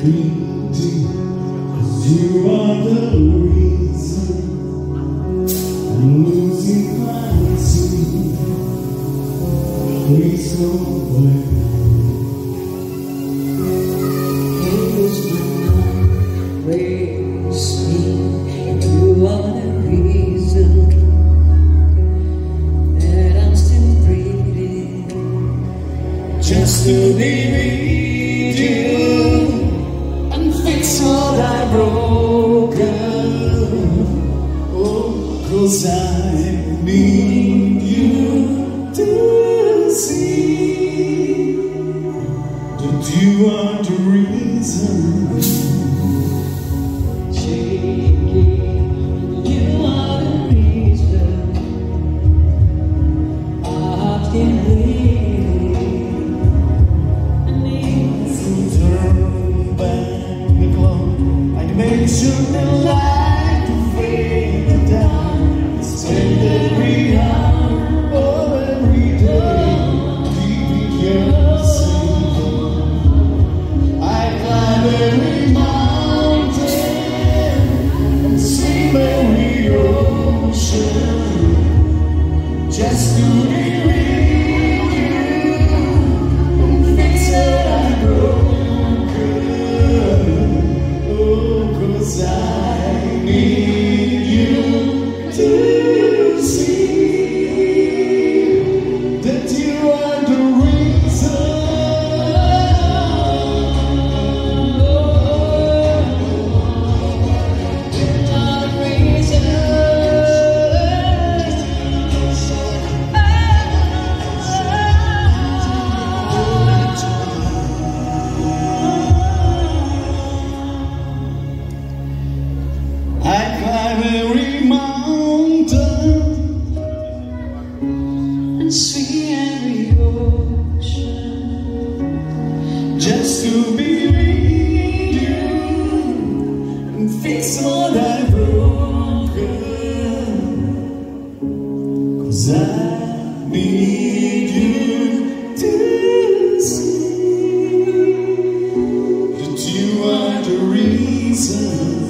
greedy, 'cause you are the reason I'm losing my sleep. Please go away. Here's my race me, and you are the reason that I'm still breathing. Just to be with you and fix what I've broken. Oh, 'cause I need you to see that you are the reason. You are the reason I've been waiting. I need to turn back the clock. I'd make sure the light to fade down. Spend every hour of every day keeping you safe. I climb every mountain and swim every ocean just to be with you and fix what I've broken. Oh, 'cause I need you to see that you are the reason. I climb every mountain and see every ocean just to be with you and fix what I've broken. 'Cause I need you to see that you are the reason.